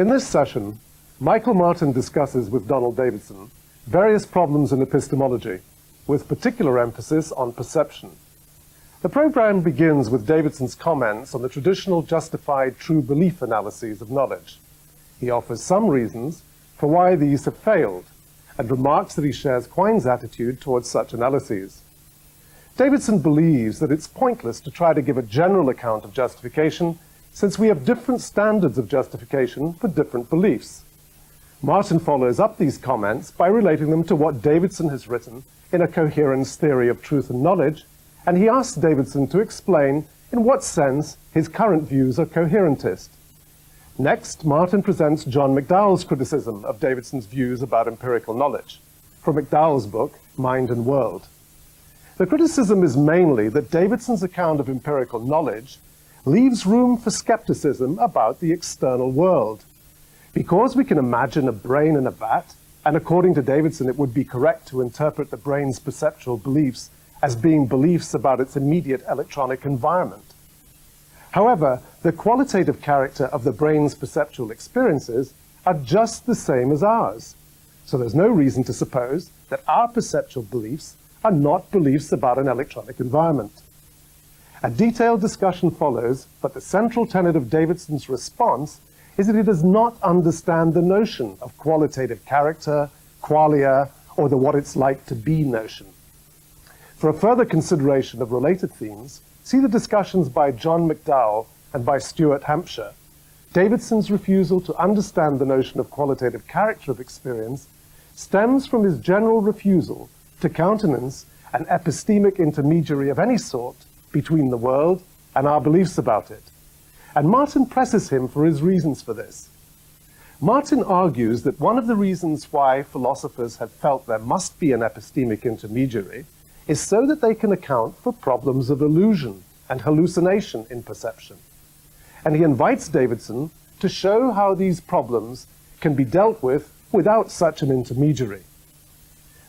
In this session, Michael Martin discusses with Donald Davidson various problems in epistemology, with particular emphasis on perception. The program begins with Davidson's comments on the traditional justified true belief analyses of knowledge. He offers some reasons for why these have failed, and remarks that he shares Quine's attitude towards such analyses. Davidson believes that it's pointless to try to give a general account of justification, since we have different standards of justification for different beliefs. Martin follows up these comments by relating them to what Davidson has written in A Coherence Theory of Truth and Knowledge, and he asks Davidson to explain in what sense his current views are coherentist. Next, Martin presents John McDowell's criticism of Davidson's views about empirical knowledge, from McDowell's book, Mind and World. The criticism is mainly that Davidson's account of empirical knowledge leaves room for skepticism about the external world. Because we can imagine a brain in a vat, and according to Davidson it would be correct to interpret the brain's perceptual beliefs as being beliefs about its immediate electronic environment. However, the qualitative character of the brain's perceptual experiences are just the same as ours. So there's no reason to suppose that our perceptual beliefs are not beliefs about an electronic environment. A detailed discussion follows, but the central tenet of Davidson's response is that he does not understand the notion of qualitative character, qualia, or the what it's like to be notion. For a further consideration of related themes, see the discussions by John McDowell and by Stuart Hampshire. Davidson's refusal to understand the notion of qualitative character of experience stems from his general refusal to countenance an epistemic intermediary of any sort between the world and our beliefs about it. And Martin presses him for his reasons for this. Martin argues that one of the reasons why philosophers have felt there must be an epistemic intermediary is so that they can account for problems of illusion and hallucination in perception. And he invites Davidson to show how these problems can be dealt with without such an intermediary.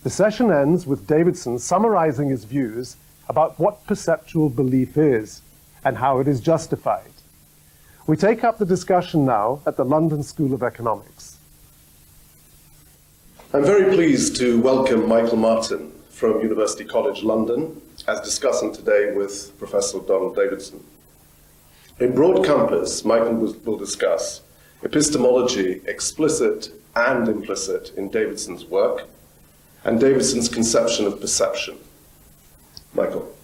The session ends with Davidson summarizing his views about what perceptual belief is and how it is justified. We take up the discussion now at the London School of Economics. I'm very pleased to welcome Michael Martin from University College London as discussant today with Professor Donald Davidson. In broad compass, Michael will discuss epistemology explicit and implicit in Davidson's work and Davidson's conception of perception. Michael.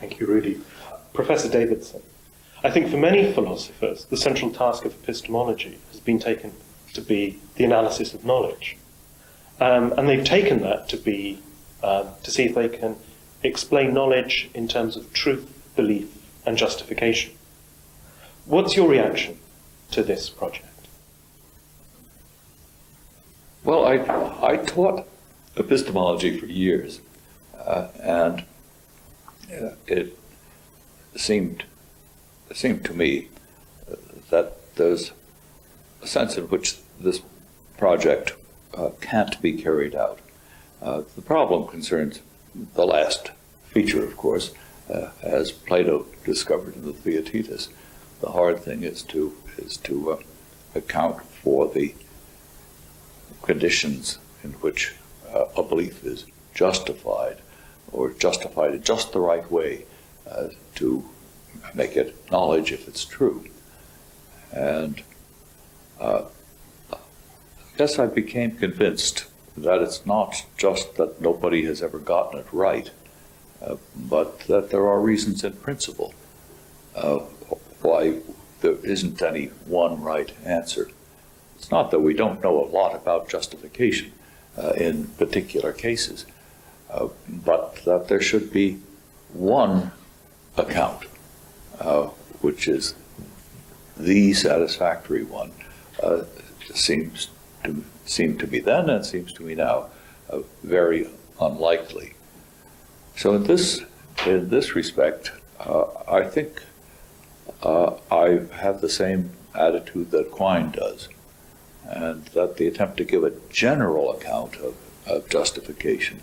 Thank you, Rudy. Professor Davidson, I think for many philosophers, the central task of epistemology has been taken to be the analysis of knowledge. And they've taken that to be, to see if they can explain knowledge in terms of truth, belief, and justification. What's your reaction to this project? Well, I taught epistemology for years, and it seemed to me that there's a sense in which this project can't be carried out. The problem concerns the last feature, of course, as Plato discovered in the Theaetetus. The hard thing is to account for the conditions in which a belief is justified, or justified in just the right way to make it knowledge if it's true. And I guess I became convinced that it's not just that nobody has ever gotten it right, but that there are reasons in principle why there isn't any one right answer. It's not that we don't know a lot about justification in particular cases, but that there should be one account, which is the satisfactory one. Seems to me then, and seems to me now, very unlikely. So in this respect, I think I have the same attitude that Quine does, and that the attempt to give a general account of justification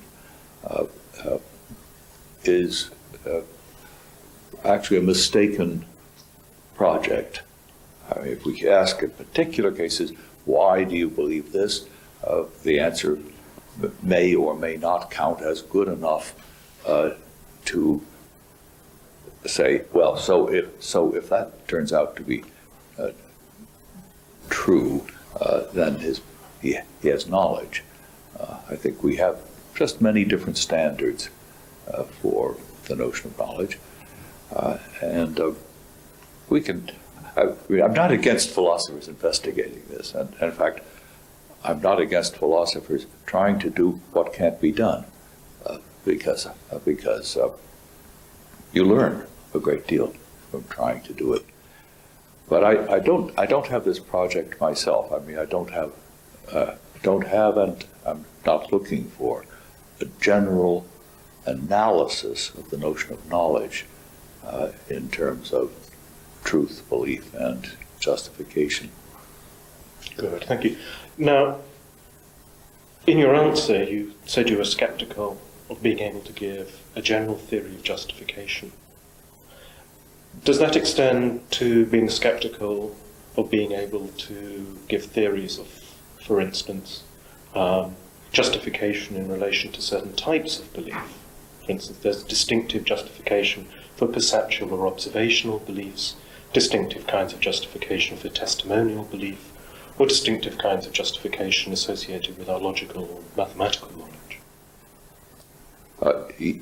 is actually a mistaken project, I mean, if we ask in particular cases, why do you believe this? The answer may or may not count as good enough to say, well, so if that turns out to be true, then he has knowledge. I think we have just many different standards for the notion of knowledge, and we can. I'm not against philosophers investigating this, and in fact, I'm not against philosophers trying to do what can't be done, because you learn a great deal from trying to do it. But I don't have this project myself. I mean, I don't have, and I'm not looking for a general analysis of the notion of knowledge in terms of truth, belief, and justification. Good, thank you. Now, in your answer, you said you were skeptical of being able to give a general theory of justification. Does that extend to being skeptical of being able to give theories of, for instance, justification in relation to certain types of belief? For instance, there's distinctive justification for perceptual or observational beliefs, distinctive kinds of justification for testimonial belief, or distinctive kinds of justification associated with our logical or mathematical knowledge?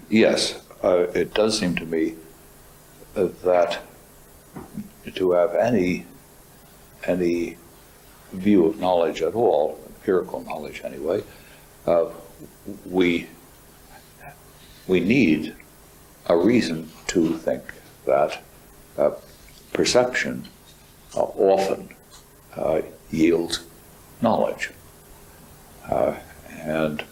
Yes, it does seem to me that to have any view of knowledge at all, empirical knowledge anyway, we need a reason to think that perception often yields knowledge. And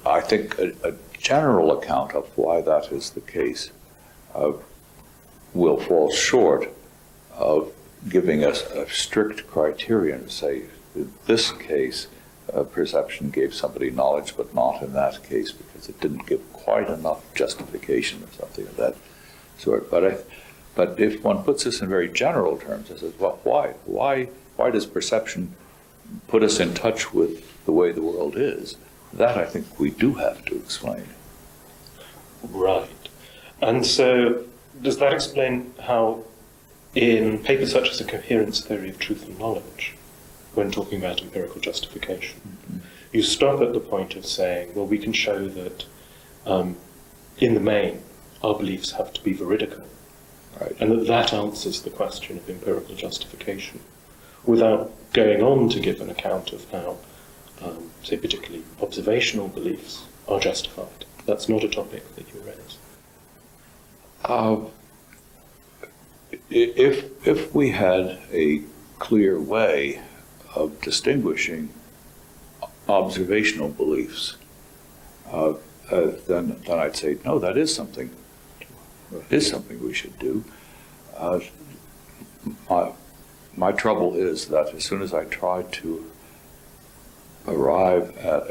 I think a general account of why that is the case will fall short of giving us a strict criterion to say, in this case, perception gave somebody knowledge, but not in that case because it didn't give quite enough justification or something of that sort. But if one puts this in very general terms, it says, well, why does perception put us in touch with the way the world is? That I think we do have to explain. Right. And so, does that explain how, in papers such as a coherence theory of truth and knowledge, when talking about empirical justification, you stop at the point of saying, well, we can show that in the main, our beliefs have to be veridical. Right. And that answers the question of empirical justification, without going on to give an account of how, say, particularly observational beliefs are justified. That's not a topic that you raise. If we had a clear way of distinguishing observational beliefs, then I'd say, no, that is something we should do. My trouble is that as soon as I try to arrive at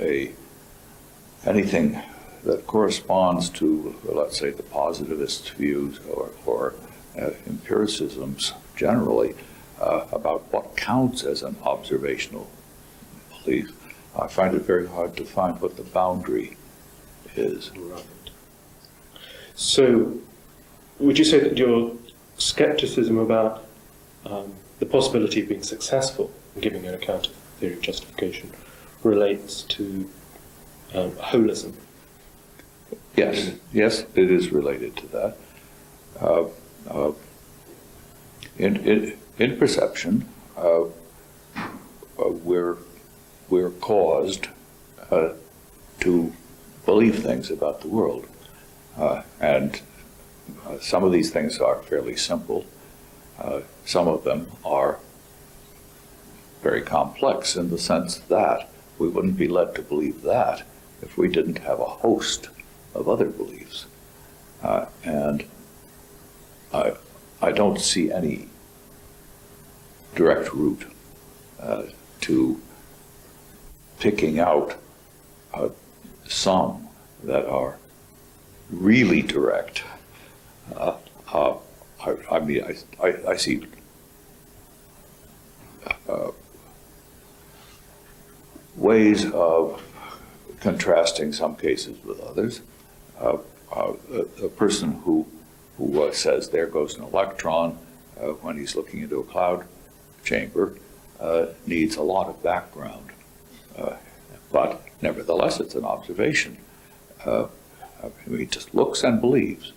anything that corresponds to, let's say, the positivist views or empiricisms generally about what counts as an observational belief, I find it very hard to find what the boundary is. Right. So, would you say that your skepticism about the possibility of being successful in giving an account of theory of justification relates to holism? Yes, it is related to that. In perception, we're caused to believe things about the world, and some of these things are fairly simple. Some of them are very complex in the sense that we wouldn't be led to believe that if we didn't have a host of other beliefs. And I don't see any direct route to picking out some that are really direct I mean, I see ways of contrasting some cases with others. A person who says there goes an electron when he's looking into a cloud chamber needs a lot of background, but nevertheless it's an observation. He just looks and believes,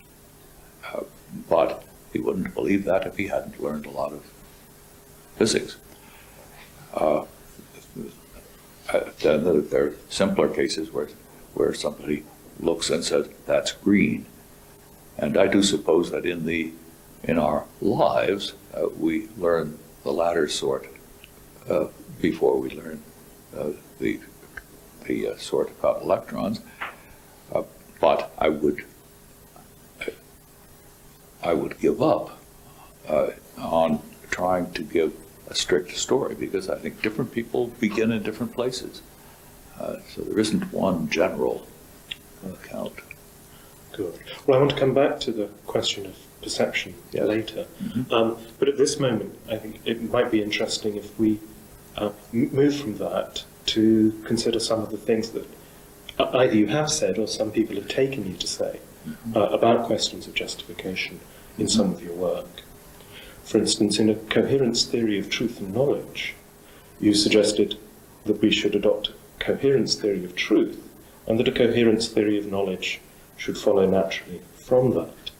but he wouldn't believe that if he hadn't learned a lot of physics. Then there are simpler cases where somebody looks and says, that's green. And I do suppose that in our lives, we learn the latter sort before we learn the sort about electrons. But I would give up on trying to give a strict story, because I think different people begin in different places. So there isn't one general account. Good. Well, I want to come back to the question of perception later. Mm-hmm. But at this moment, I think it might be interesting if we move from that to consider some of the things that either you have said or some people have taken you to say about questions of justification in some of your work. For instance, in a coherence theory of truth and knowledge, you suggested that we should adopt a coherence theory of truth, and that a coherence theory of knowledge should follow naturally from that.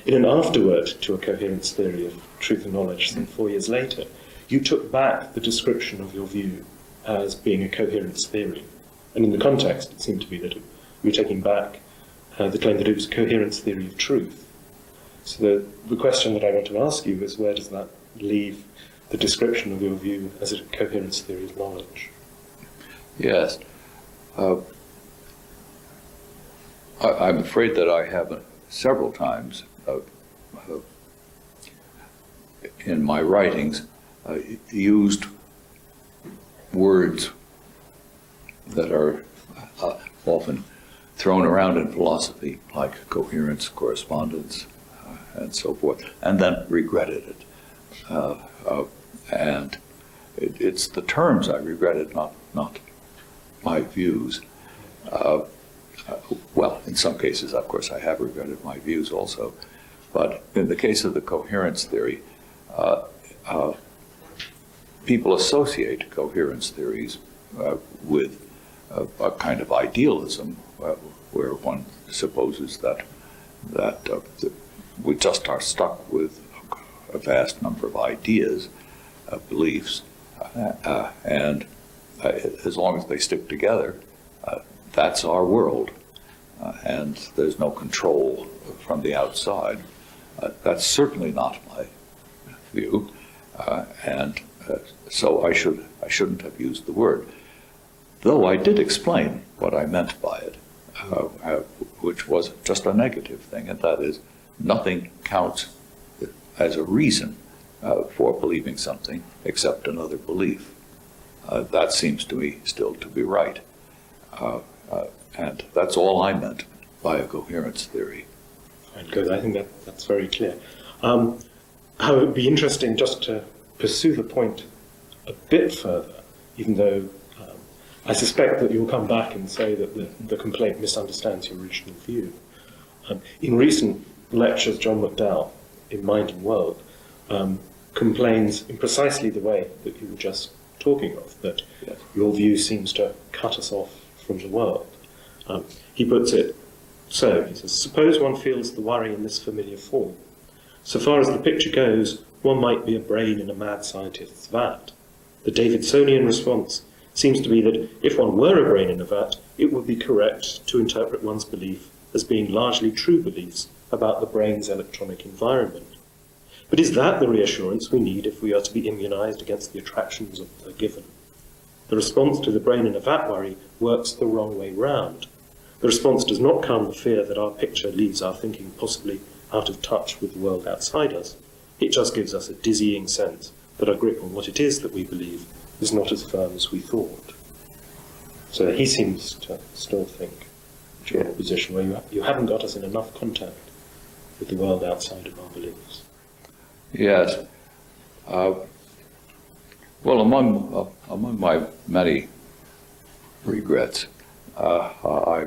In an afterword to a coherence theory of truth and knowledge, some 4 years later, you took back the description of your view as being a coherence theory. And in the context, it seemed to be that you were taking back the claim that it was a coherence theory of truth. So the question that I want to ask you is, where does that leave the description of your view as a coherence theory of knowledge? Yes. I'm afraid that I have several times in my writings used words that are often thrown around in philosophy, like coherence, correspondence, and so forth, and then regretted it. And it's the terms I regretted, not my views. Well, in some cases, of course, I have regretted my views also. But in the case of the coherence theory, people associate coherence theories with a kind of idealism where one supposes that we just are stuck with a vast number of ideas, beliefs, and as long as they stick together, that's our world, and there's no control from the outside. That's certainly not my view, and so I shouldn't have used the word, though I did explain what I meant by it, which was just a negative thing, and that is nothing counts as a reason for believing something except another belief. That seems to me still to be right. And that's all I meant by a coherence theory. Right, good. I think that's very clear. It would be interesting just to pursue the point a bit further, even though I suspect that you'll come back and say that the complaint misunderstands your original view. In recent lectures, John McDowell, in Mind and World, complains in precisely the way that you were just talking of, that your view seems to cut us off from the world. He puts it so, he says, suppose one feels the worry in this familiar form. So far as the picture goes, one might be a brain in a mad scientist's vat. The Davidsonian response seems to be that if one were a brain in a vat, it would be correct to interpret one's belief as being largely true beliefs about the brain's electronic environment. But is that the reassurance we need if we are to be immunized against the attractions of the given? The response to the brain in a vat worry works the wrong way round. The response does not calm the fear that our picture leaves our thinking possibly out of touch with the world outside us. It just gives us a dizzying sense that our grip on what it is that we believe is not as firm as we thought. So he seems to still think that you're in a position where you haven't got us in enough contact with the world outside of our beliefs? Yes. Well, among my many regrets, I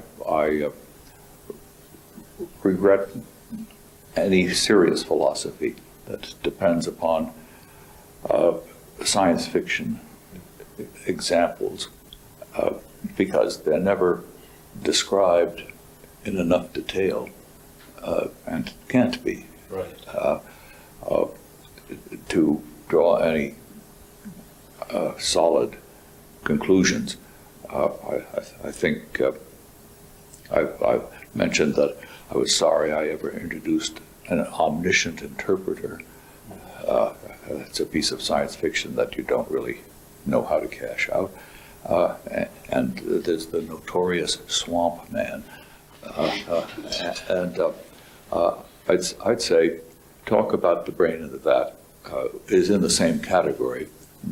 regret any serious philosophy that depends upon science fiction examples, because they're never described in enough detail, and can't be, Right. to draw any solid conclusions. I think I mentioned that I was sorry I ever introduced an omniscient interpreter. It's a piece of science fiction that you don't really know how to cash out. And there's the notorious swamp man. I'd say talk about the brain in the vat is in the same category,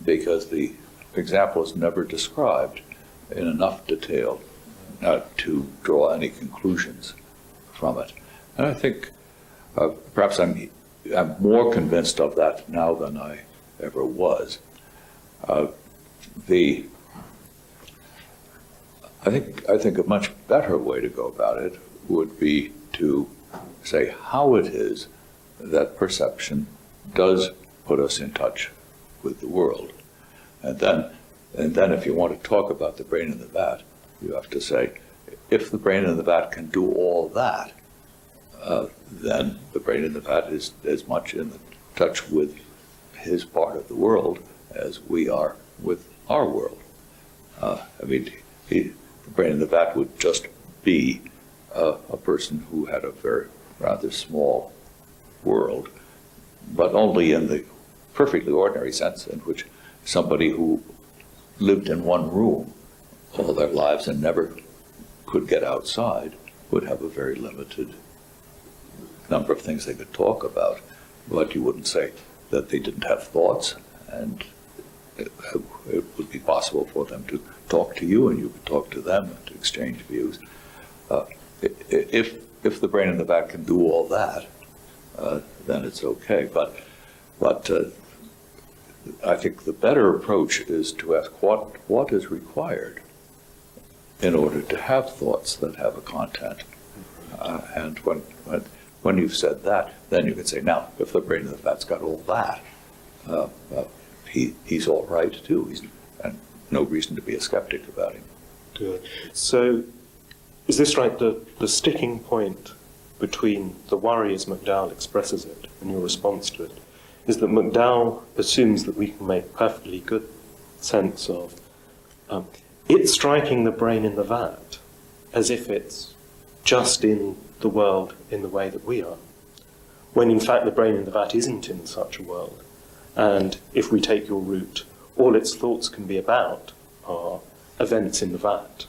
because the example is never described in enough detail to draw any conclusions from it. And I think perhaps I'm more convinced of that now than I ever was. I think a much better way to go about it would be to say how it is that perception does put us in touch with the world. And then if you want to talk about the brain in the vat, you have to say, if the brain in the vat can do all that, then the brain in the vat is as much in touch with his part of the world as we are with our world. The brain in the vat would just be a person who had a very rather small world, but only in the perfectly ordinary sense in which somebody who lived in one room all their lives and never could get outside would have a very limited number of things they could talk about, but you wouldn't say that they didn't have thoughts, and it would be possible for them to talk to you and you could talk to them and to exchange views. If the brain in the vat can do all that, then it's okay. But I think the better approach is to ask what is required in order to have thoughts that have a content. And when you've said that, then you can say, now, if the brain in the vat's got all that, he's all right too. And no reason to be a skeptic about him. Good. So, is this right? The sticking point between the worry as McDowell expresses it and your response to it is that McDowell assumes that we can make perfectly good sense of it striking the brain in the vat as if it's just in the world in the way that we are, when in fact the brain in the vat isn't in such a world. And if we take your route, all its thoughts can be about are events in the vat.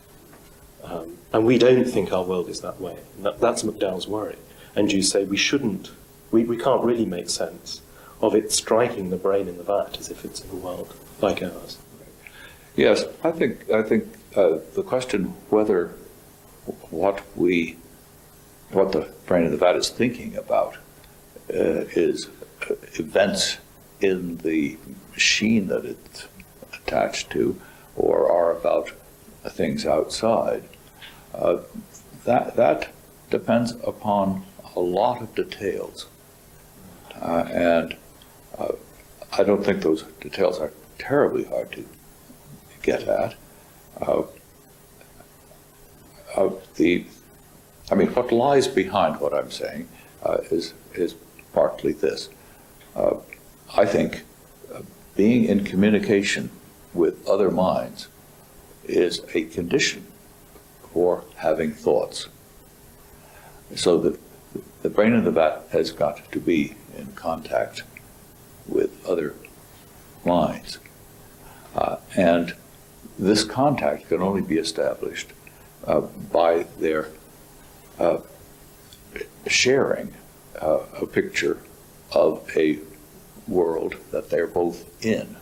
And we don't think our world is that way. And that's McDowell's worry. And you say we shouldn't, we can't really make sense of it striking the brain in the vat as if it's in a world like ours. Yes, I think the question whether what the brain in the vat is thinking about is events in the machine that it's attached to, or are about things outside, that depends upon a lot of details. And I don't think those details are terribly hard to get at. What lies behind what I'm saying is partly this. I think being in communication with other minds is a condition for having thoughts. So the brain in the vat has got to be in contact with other minds. And this contact can only be established by their sharing a picture of a world that they're both in.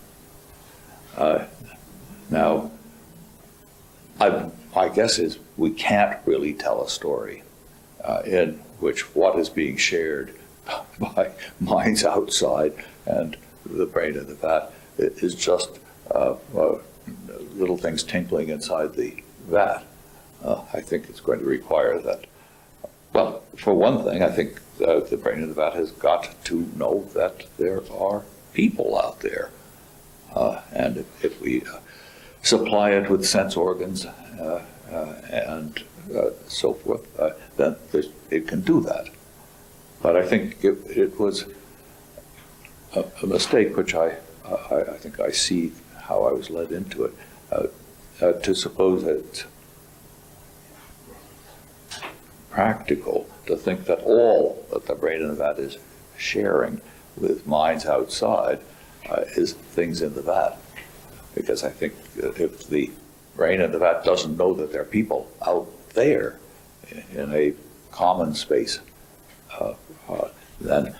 Now, my guess is we can't really tell a story in which what is being shared by minds outside and the brain in the vat is just little things tinkling inside the vat. I think it's going to require that. Well, for one thing, I think the brain in the vat has got to know that there are people out there. And if we supply it with sense organs and so forth, then it can do that. But I think it was a mistake, which I think I see how I was led into it, to suppose that it's practical to think that all that the brain in the vat is sharing with minds outside is things in the vat. Because I think that if the brain in the vat doesn't know that there are people out there in a common space, then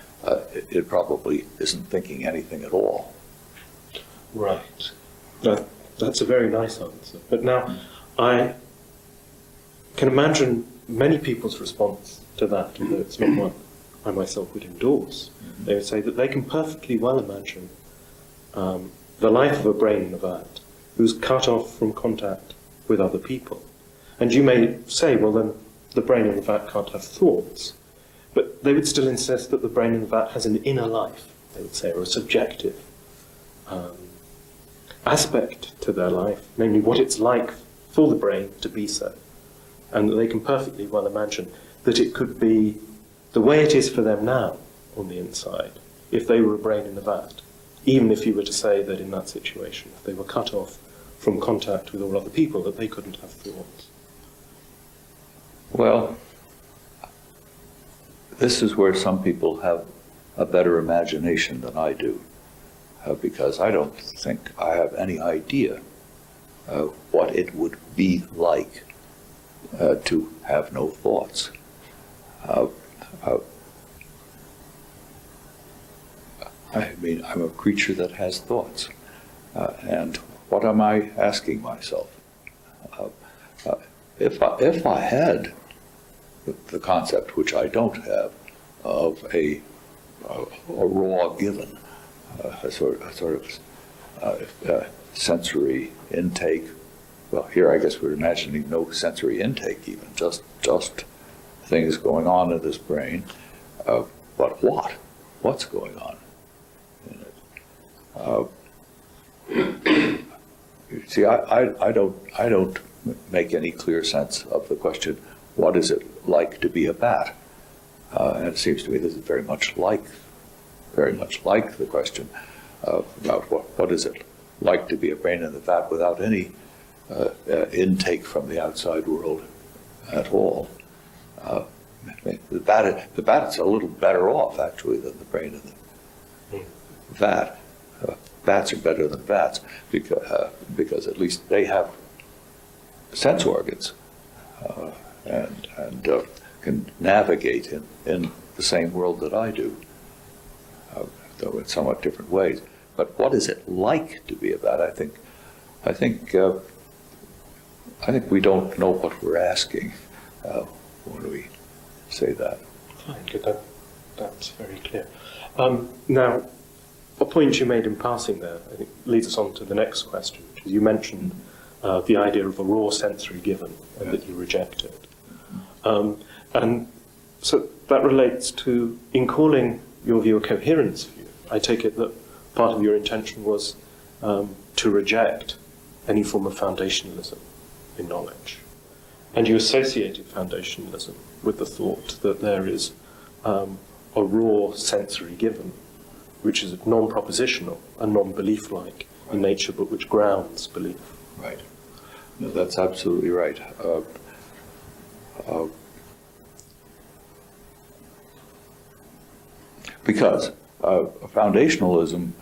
it probably isn't thinking anything at all. Right. That's a very nice answer. But now, I can imagine many people's response to that, although it's not one I myself would endorse. Mm-hmm. They would say that they can perfectly well imagine the life of a brain in a vat who's cut off from contact with other people. And you may say, well, then the brain in the vat can't have thoughts. But they would still insist that the brain in the vat has an inner life, they would say, or a subjective aspect to their life, namely what it's like for the brain to be so. And that they can perfectly well imagine that it could be the way it is for them now on the inside, if they were a brain in a vat, even if you were to say that in that situation, if they were cut off from contact with all other people, that they couldn't have thoughts. Well, this is where some people have a better imagination than I do, because I don't think I have any idea what it would be like to have no thoughts. I mean, I'm a creature that has thoughts. And what am I asking myself? If I had the concept, which I don't have, of a raw given, a sort of sensory intake. Well, here I guess we're imagining no sensory intake even, just things going on in this brain. But what's going on in it? See, I don't make any clear sense of the question, what is it like to be a bat? And it seems to me this is very much like the question about what is it like to be a brain in the vat without any intake from the outside world at all. The bat's a little better off actually than the brain in the vat. Bats are better than bats because at least they have sense organs and can navigate in the same world that I do, though in somewhat different ways. But what is it like to be a bat? I think we don't know what we're asking when we say that. Fine, good. That's very clear. Now, a point you made in passing there, I think, leads us on to the next question, which is you mentioned the idea of a raw sensory given, and that you rejected. And so that relates to, in calling your view a coherence view, I take it that part of your intention was to reject any form of foundationalism in knowledge. And you associated foundationalism with the thought that there is a raw sensory given, which is non-propositional and non-belief-like in nature, but which grounds belief. Right. No, that's absolutely right. Because foundationalism,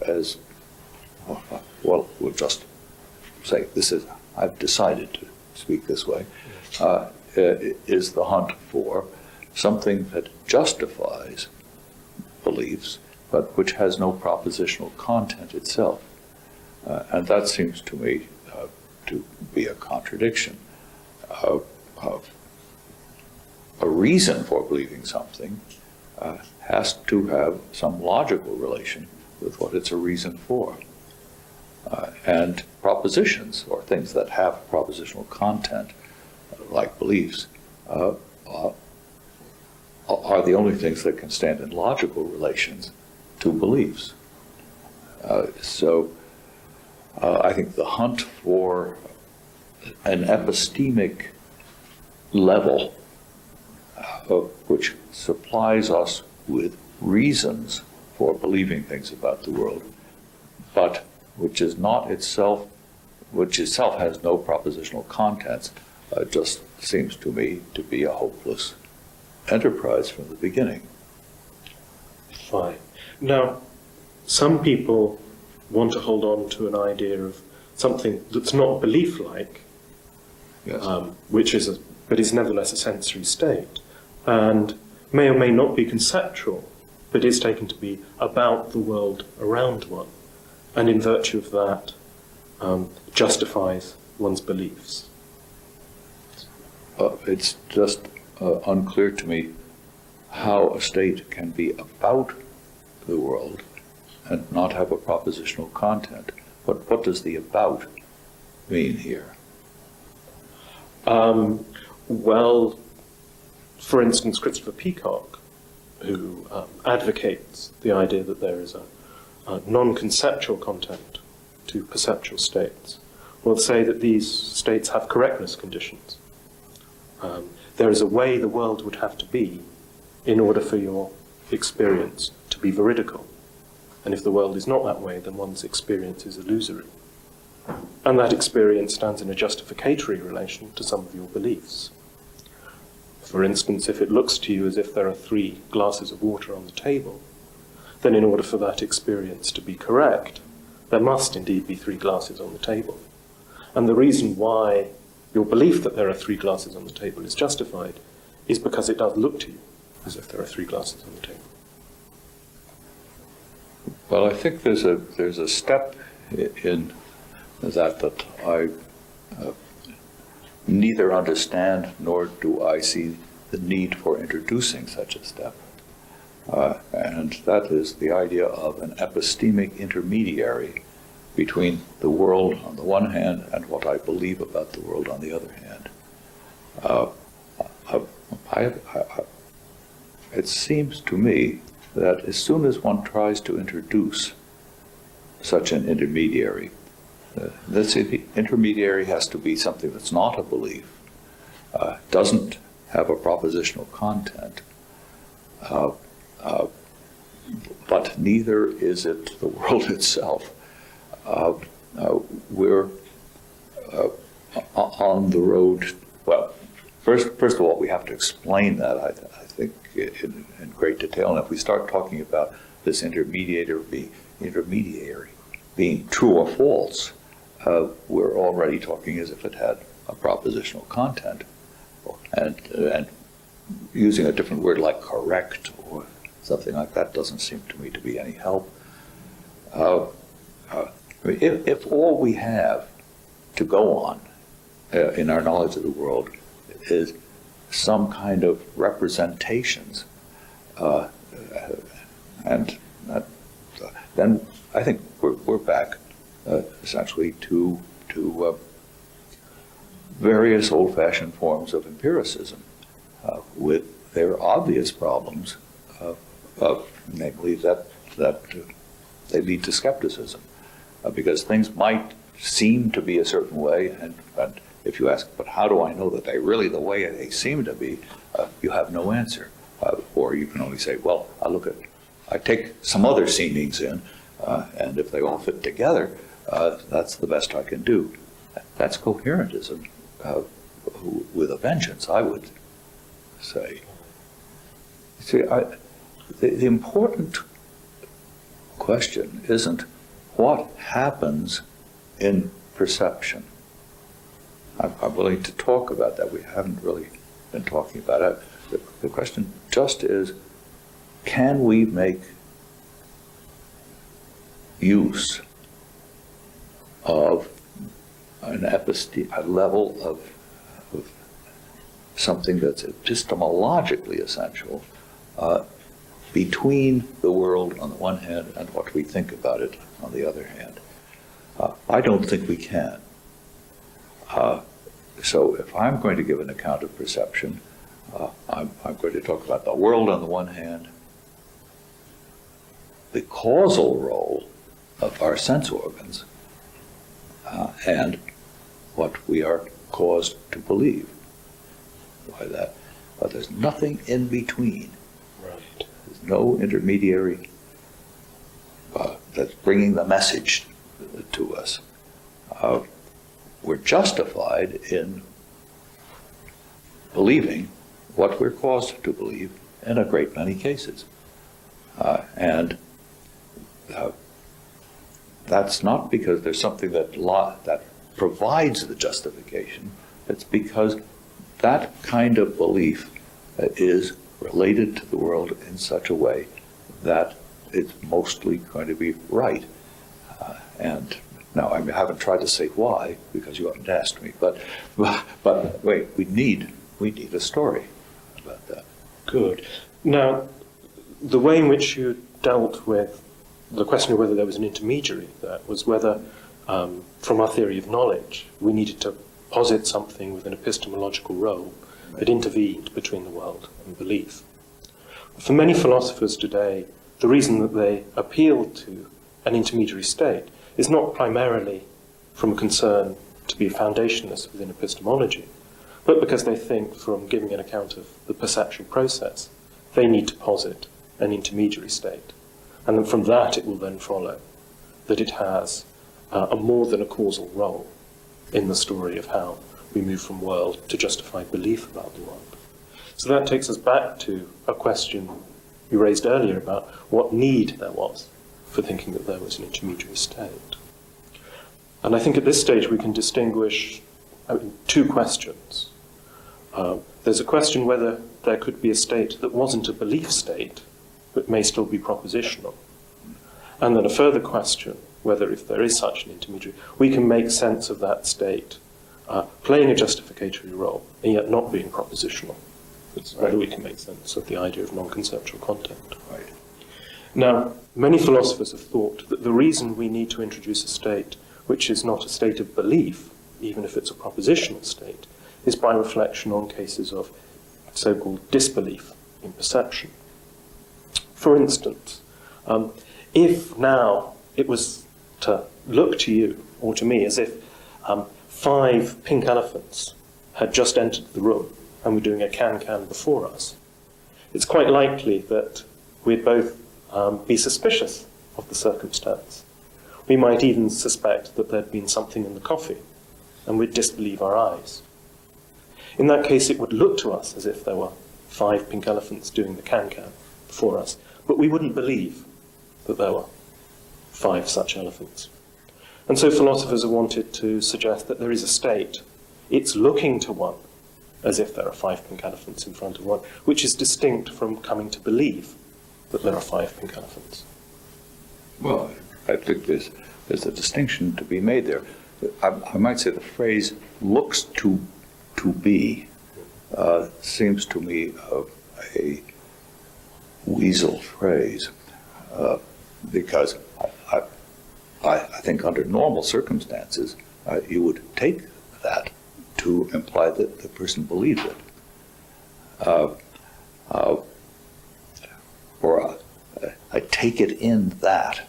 as well, we'll just say this is, I've decided to speak this way, is the hunt for something that justifies beliefs, but which has no propositional content itself. And that seems to me to be a contradiction. a reason for believing something has to have some logical relation with what it's a reason for. And propositions, or things that have propositional content, like beliefs, are the only things that can stand in logical relations to beliefs. So I think the hunt for an epistemic level which supplies us with reasons for believing things about the world, but which is not itself, which itself has no propositional contents, just seems to me to be a hopeless enterprise from the beginning. Fine. Now, some people want to hold on to an idea of something that's not belief-like, Yes. but is nevertheless a sensory state, and may or may not be conceptual, but is taken to be about the world around one, and in virtue of that, justifies one's beliefs. It's just unclear to me how a state can be about the world and not have a propositional content. What does the about mean here? Well, for instance, Christopher Peacock, who advocates the idea that there is a non-conceptual content to perceptual states, will say that these states have correctness conditions. There is a way the world would have to be in order for your experience to be veridical. And if the world is not that way, then one's experience is illusory. And that experience stands in a justificatory relation to some of your beliefs. For instance, if it looks to you as if there are 3 glasses of water on the table, then in order for that experience to be correct, there must indeed be 3 glasses on the table. And the reason why your belief that there are 3 glasses on the table is justified is because it does look to you as if there are 3 glasses on the table. Well, I think there's a step in that I neither understand nor do I see the need for introducing such a step. And that is the idea of an epistemic intermediary between the world on the one hand and what I believe about the world on the other hand. It seems to me that as soon as one tries to introduce such an intermediary, this intermediary has to be something that's not a belief, doesn't have a propositional content, but neither is it the world itself. We're on the road. Well, first of all, we have to explain that, I think, in great detail. And if we start talking about this intermediary being true or false, we're already talking as if it had a propositional content. And using a different word like correct or something like that doesn't seem to me to be any help. If all we have to go on in our knowledge of the world is some kind of representations, and then I think we're back essentially to various old-fashioned forms of empiricism with their obvious problems, namely that they lead to skepticism. Because things might seem to be a certain way, and if you ask, but how do I know that they're really the way they seem to be, you have no answer. Or you can only say, well, I take some other seemings in, and if they all fit together, that's the best I can do. That's coherentism with a vengeance, I would say. See, the important question isn't what happens in perception. I'm willing to talk about that. We haven't really been talking about it. The question just is, can we make use of a level of something that's epistemologically essential between the world on the one hand and what we think about it on the other hand. I don't think we can. So if I'm going to give an account of perception, I'm going to talk about the world on the one hand, the causal role of our sense organs, and what we are caused to believe by that. But there's nothing in between. Right. There's no intermediary that's bringing the message to us. We're justified in believing what we're caused to believe in a great many cases. And that's not because there's something that provides the justification. It's because that kind of belief is related to the world in such a way that it's mostly going to be right. And now, I haven't tried to say why, because you haven't asked me, but wait, we need a story about that. Good. Now, the way in which you dealt with the question of whether there was an intermediary there was whether, from our theory of knowledge, we needed to posit something with an epistemological role that intervened between the world and belief. For many philosophers today, the reason that they appeal to an intermediary state is not primarily from a concern to be a foundationalist within epistemology, but because they think from giving an account of the perceptual process, they need to posit an intermediary state. And then from that it will then follow that it has a more than a causal role in the story of how we move from world to justified belief about the world. So that takes us back to a question you raised earlier about what need there was for thinking that there was an intermediary state. And I think at this stage we can distinguish two questions. There's a question whether there could be a state that wasn't a belief state, but may still be propositional. And then a further question, whether if there is such an intermediary, we can make sense of that state, playing a justificatory role, and yet not being propositional. It's whether we can make sense of the idea of non-conceptual content. Right. Now, many philosophers have thought that the reason we need to introduce a state which is not a state of belief, even if it's a propositional state, is by reflection on cases of so-called disbelief in perception. For instance, if now it was to look to you or to me as if 5 pink elephants had just entered the room and were doing a can-can before us, it's quite likely that we'd both be suspicious of the circumstance. We might even suspect that there'd been something in the coffee, and we'd disbelieve our eyes. In that case, it would look to us as if there were 5 pink elephants doing the can-can before us, but we wouldn't believe that there were 5 such elephants. And so philosophers have wanted to suggest that there is a state. It's looking to one as if there are 5 pink elephants in front of one, which is distinct from coming to believe that there are 5 pink elephants. Well, I think there's a distinction to be made there. I might say the phrase "looks to be" seems to me a weasel phrase, because I think under normal circumstances you would take that to imply that the person believed it. Or I take it in that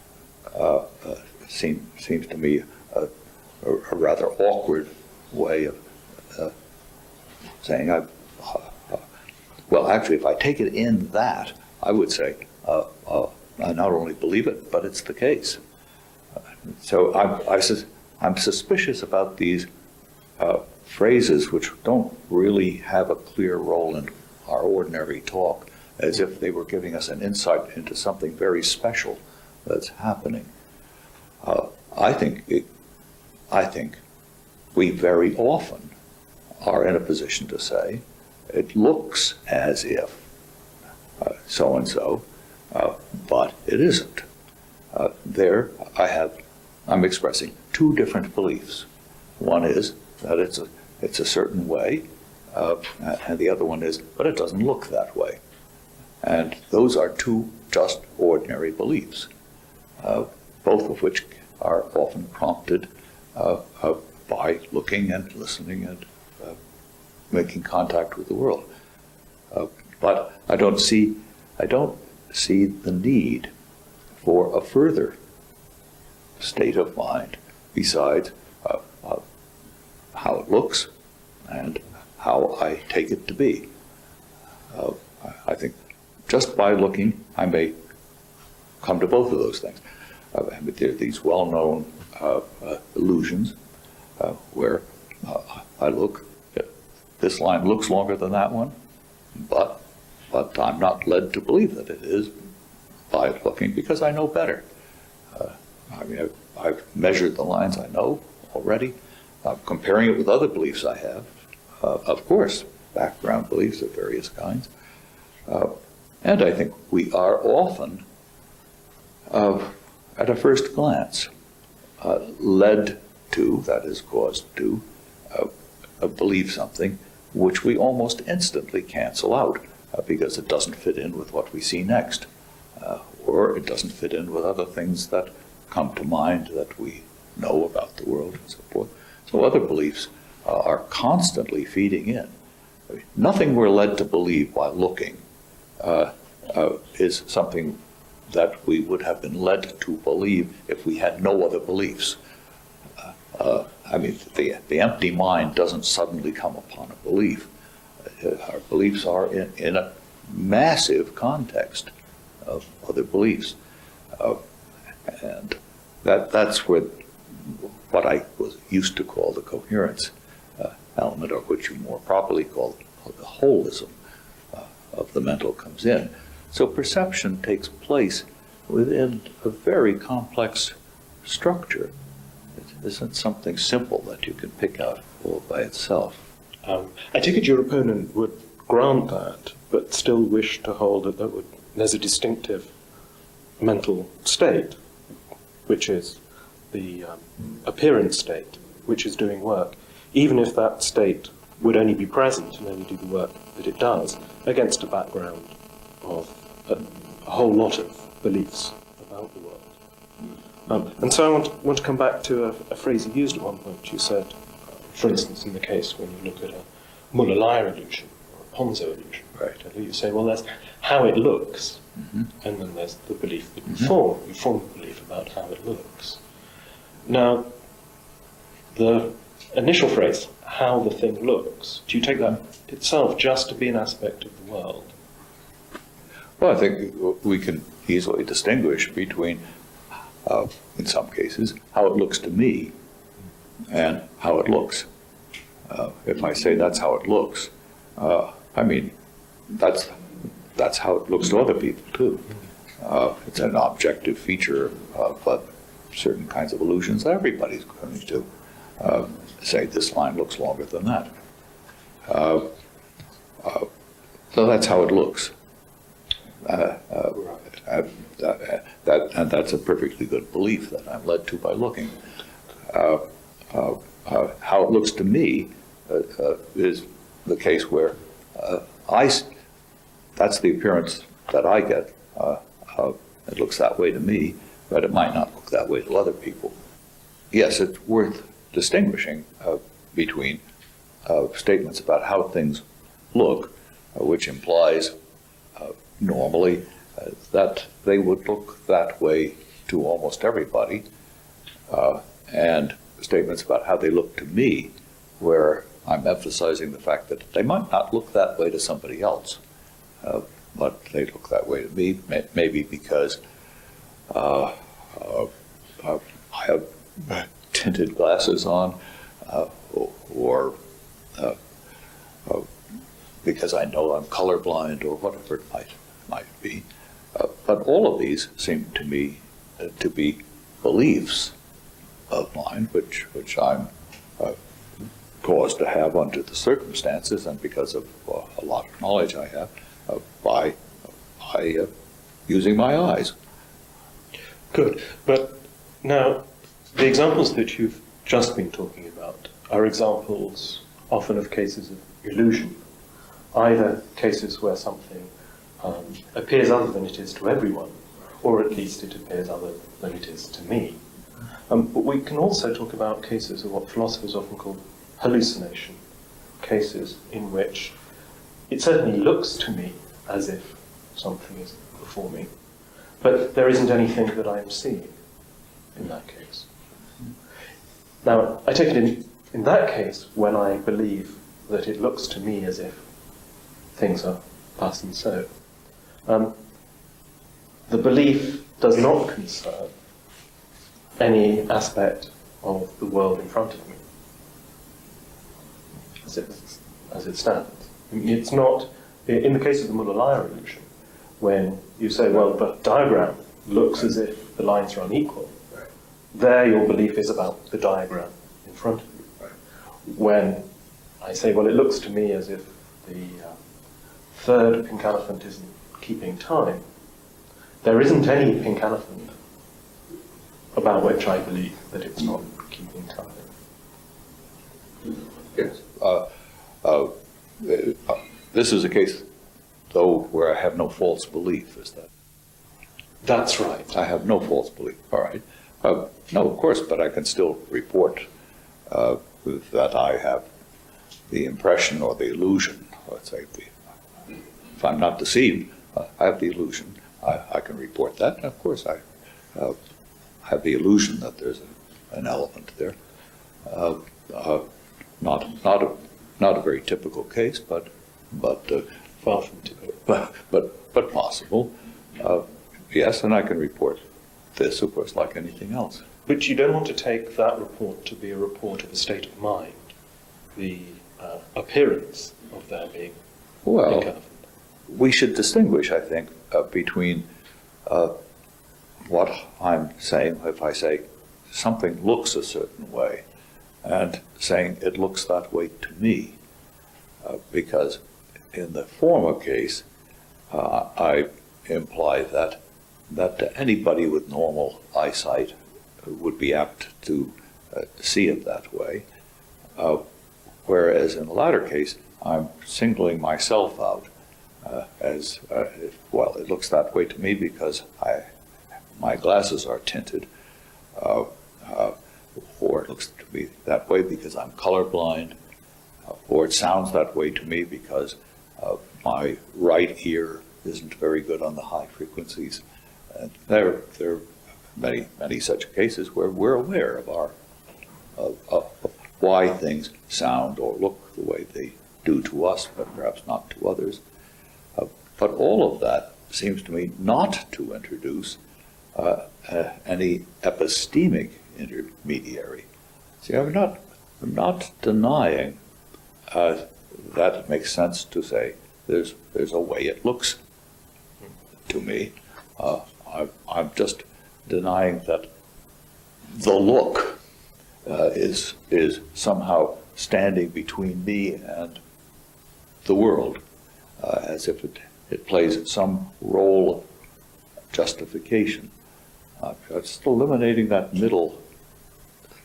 seems to me a rather awkward way of saying, well, actually, if I take it in that, I would say, I not only believe it, but it's the case. So I'm suspicious about these phrases which don't really have a clear role in our ordinary talk, as if they were giving us an insight into something very special that's happening. I think we very often are in a position to say, it looks as if so-and-so, but it isn't. I'm expressing 2 different beliefs. One is that it's a certain way, And the other one is, but it doesn't look that way. And those are two just ordinary beliefs, both of which are often prompted by looking and listening and making contact with the world. But I don't see the need for a further state of mind besides how it looks and how I take it to be. I think just by looking, I may come to both of those things. There are these well-known illusions where I look, this line looks longer than that one, but I'm not led to believe that it is by looking because I know better. I've measured the lines I know already. Comparing it with other beliefs I have, of course, background beliefs of various kinds. And I think we are often, at a first glance, led to, that is, caused to, believe something which we almost instantly cancel out because it doesn't fit in with what we see next, or it doesn't fit in with other things that come to mind that we know about the world and so forth. So other beliefs are constantly feeding in. Nothing we're led to believe while looking is something that we would have been led to believe if we had no other beliefs. The empty mind doesn't suddenly come upon a belief. Our beliefs are in a massive context of other beliefs. And that's where what I used to call the coherence element, or which you more properly call the holism of the mental, comes in. So perception takes place within a very complex structure. It isn't something simple that you can pick out all by itself. I take it your opponent would grant that, but still wish to hold that there's a distinctive mental state, which is the appearance state, which is doing work, even if that state would only be present and only do the work that it does, against a background of a whole lot of beliefs about the world. And so I want to come back to a phrase you used at one point. You said, for instance, in the case when you look at a Muller-Lyer illusion or a Ponzo illusion, right? You say, well, there's how it looks, and then there's the belief that you form. You form a belief about how it looks. Now, the initial phrase, how the thing looks, do you take that itself just to be an aspect of the world? Well, I think we can easily distinguish between, in some cases, how it looks to me and how it looks. If I say that's how it looks, I mean, that's how it looks to other people, too. It's an objective feature of certain kinds of illusions that everybody's going to say this line looks longer than that. So that's how it looks. And that's a perfectly good belief that I'm led to by looking. How it looks to me is the case where that's the appearance that I get. It looks that way to me, but it might not look that way to other people. Yes, it's worth distinguishing between statements about how things look, which implies normally that they would look that way to almost everybody, and statements about how they look to me, where I'm emphasizing the fact that they might not look that way to somebody else, but they look that way to me, maybe because I have tinted glasses on, or because I know I'm colorblind, or whatever it might be. But all of these seem to me to be beliefs of mine, which I'm caused to have under the circumstances and because of a lot of knowledge I have by using my eyes. Good. But now, the examples that you've just been talking about are examples often of cases of illusion, either cases where something appears other than it is to everyone, or at least it appears other than it is to me. But we can also talk about cases of what philosophers often call hallucination, cases in which it certainly looks to me as if something is before me, but there isn't anything that I am seeing in that case. Now, I take it in that case, when I believe that it looks to me as if things are thus and so, the belief does not concern any aspect of the world in front of me, as it stands. It's not, in the case of the Muller-Lyer illusion, when you say, well, the diagram looks as if the lines are unequal, there your belief is about the diagram in front of you. When I say, well, it looks to me as if the third pink elephant isn't keeping time, there isn't any pink elephant about which I believe that it's not keeping time. Yes. This is a case, though, where I have no false belief, is that? That's right. I have no false belief. All right. No, of course, but I can still report that I have the impression or the illusion, let's say, if I'm not deceived, I have the illusion. I can report that. And of course, I have the illusion that there's an element there. Not a very typical case, but Far from typical. but possible. Yes, and I can report this, of course, like anything else. But you don't want to take that report to be a report of a state of mind, the appearance of there being Well, pink elephant. we should distinguish, I think, between what I'm saying, if I say something looks a certain way, and saying it looks that way to me. Because in the former case, I imply that anybody with normal eyesight would be apt to see it that way. Whereas in the latter case, I'm singling myself out as, well, it looks that way to me because my glasses are tinted, or it looks to me that way because I'm colorblind, or it sounds that way to me because my right ear isn't very good on the high frequencies. And there are many such cases where we're aware of why things sound or look the way they do to us, but perhaps not to others. But all of that seems to me not to introduce any epistemic intermediary. See, I'm not denying that it makes sense to say there's a way it looks to me. I'm just denying that the look is somehow standing between me and the world, as if it plays some role of justification. I'm just eliminating that middle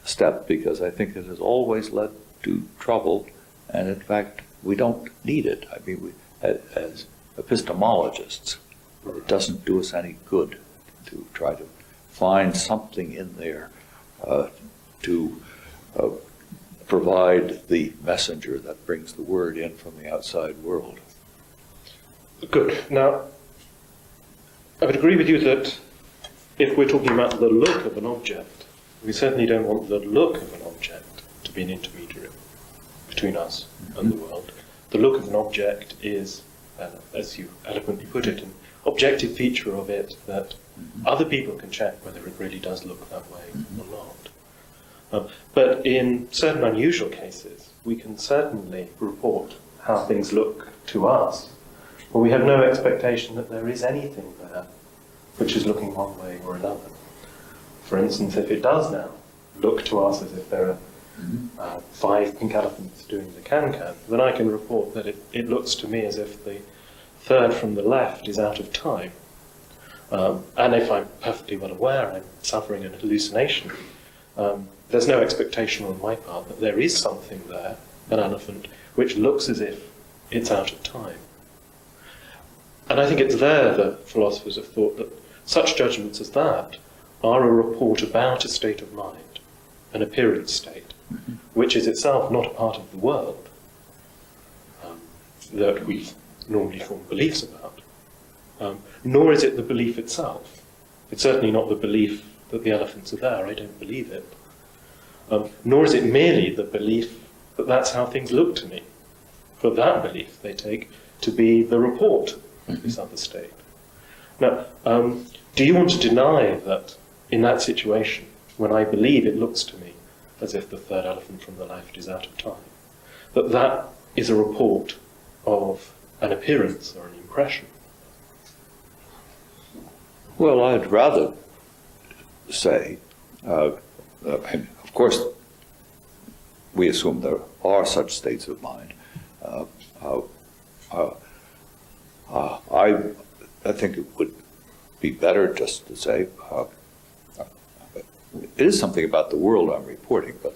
step because I think it has always led to trouble, and in fact, we don't need it. I mean, as epistemologists, it doesn't do us any good to try to find something in there to provide the messenger that brings the word in from the outside world. Good. Now, I would agree with you that if we're talking about the look of an object, we certainly don't want the look of an object to be an intermediary between us and the world. The look of an object is, as you eloquently put it, an objective feature of it that other people can check whether it really does look that way or not. But in certain unusual cases, we can certainly report how things look to us, but we have no expectation that there is anything there which is looking one way or another. For instance, if it does now look to us as if there are 5 pink elephants doing the can-can, then I can report that it looks to me as if the third from the left is out of time. And if I'm perfectly well aware I'm suffering an hallucination, there's no expectation on my part that there is something there an elephant which looks as if it's out of time. And I think it's there that philosophers have thought that such judgments as that are a report about a state of mind, an appearance state, which is itself not a part of the world that we normally form beliefs about, nor is it the belief itself. It's certainly not the belief that the elephants are there. I don't believe it. Nor is it merely the belief that that's how things look to me. For that belief they take to be the report of this other state. Now, do you want to deny that in that situation, when I believe it looks to me as if the third elephant from the left is out of time, that that is a report of an appearance or an impression? Well, I'd rather say, of course, we assume there are such states of mind. I think it would be better just to say, it is something about the world I'm reporting, but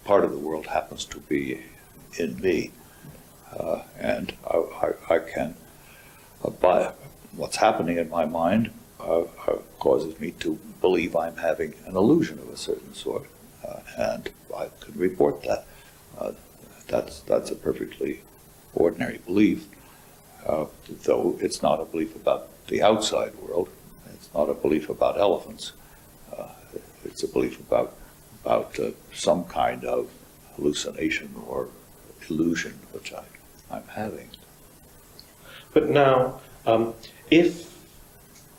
part of the world happens to be in me. And I can, by what's happening in my mind, causes me to believe I'm having an illusion of a certain sort, and I can report that. That's a perfectly ordinary belief, though it's not a belief about the outside world. It's not a belief about elephants. It's a belief about some kind of hallucination or illusion which I'm having. But now, if,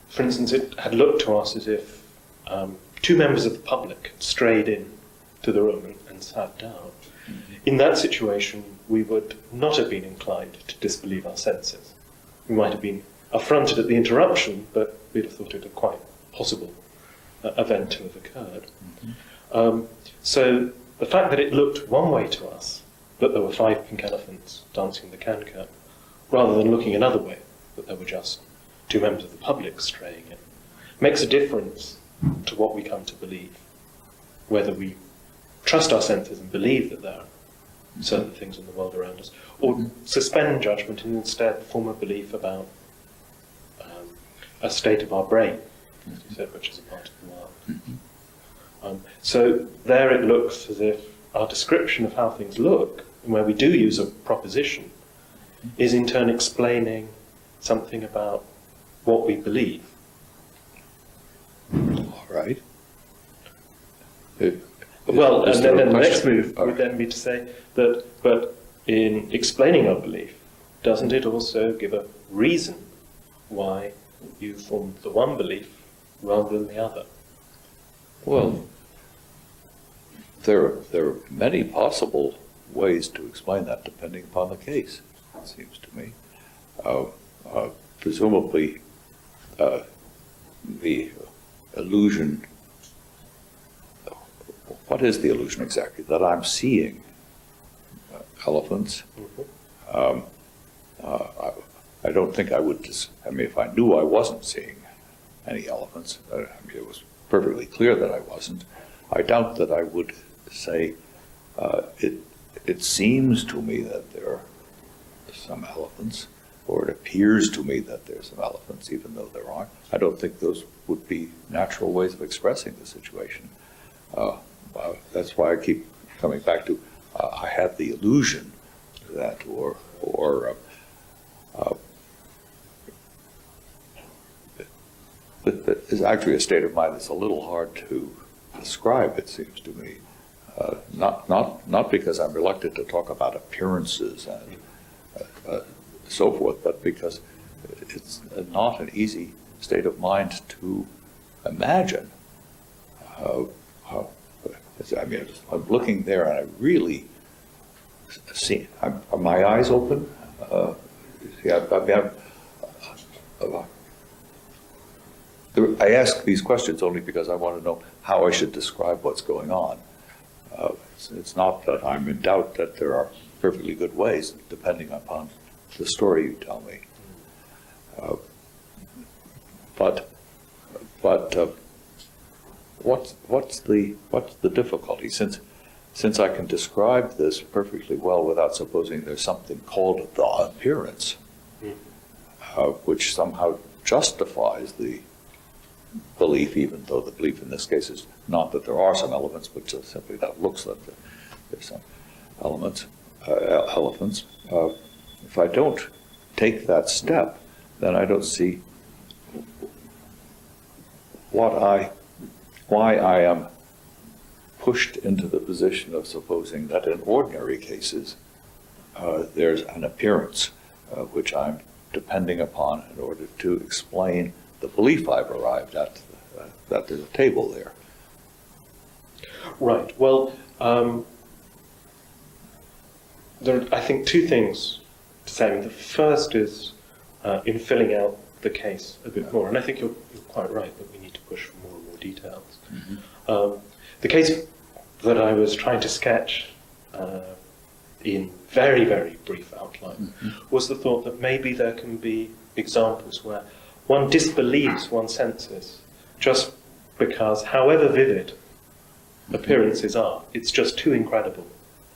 for instance, it had looked to us as if two members of the public had strayed in to the room and sat down, in that situation we would not have been inclined to disbelieve our senses. We might have been affronted at the interruption, but we'd have thought it a quite possible event to have occurred. So the fact that it looked one way to us, that there were 5 pink elephants dancing the can-can, rather than looking another way, that there were just 2 members of the public straying in, makes a difference to what we come to believe, whether we trust our senses and believe that there are certain things in the world around us, or suspend judgment and instead form a belief about a state of our brain, as you said, which is a part of the world. So there it looks as if our description of how things look, and where we do use a proposition, is in turn explaining something about what we believe. All right. Well, and then the next move would then be to say that, but in explaining our belief, doesn't it also give a reason why you formed the one belief rather than the other? Well, there are many possible ways to explain that depending upon the case, it seems to me. Presumably, the illusion, what is the illusion exactly? That I'm seeing elephants. I don't think I would, if I knew I wasn't seeing any elephants, it was perfectly clear that I wasn't, I doubt that I would say, it seems to me that there are some elephants, or it appears to me that there are some elephants, even though there aren't. I don't think those would be natural ways of expressing the situation. That's why I keep coming back to, I have the illusion that, or that is actually a state of mind that's a little hard to describe, it seems to me. Not because I'm reluctant to talk about appearances and so forth, but because it's not an easy state of mind to imagine. I'm looking there and I really see. Are my eyes open? I ask these questions only because I want to know how I should describe what's going on. It's not that I'm in doubt that there are perfectly good ways, depending upon the story you tell me. But what's the difficulty? Since since I can describe this perfectly well without supposing there's something called the appearance, which somehow justifies the belief, even though the belief in this case is not that there are some elements, but just simply that looks like there's some elements. If I don't take that step, then I don't see why I am pushed into the position of supposing that in ordinary cases there's an appearance which I'm depending upon in order to explain the belief I've arrived at, that there's a table there. Right. Well, there are, I think, two things to say. The first is in filling out the case a bit more, and I think you're quite right that we need to push for more and more details. Mm-hmm. The case that I was trying to sketch in very, very brief outline was the thought that maybe there can be examples where one disbelieves one's senses just because, however vivid appearances are, it's just too incredible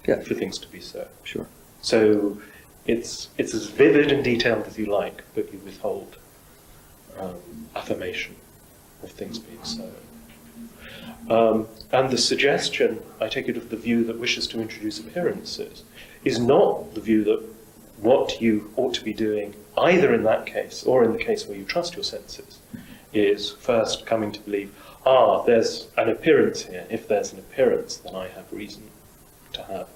for things to be so. Sure. So it's as vivid and detailed as you like, but you withhold affirmation of things being so. And the suggestion, I take it, of the view that wishes to introduce appearances is not the view that what you ought to be doing, either in that case or in the case where you trust your senses, is first coming to believe, there's an appearance here. If there's an appearance, then I have reason to have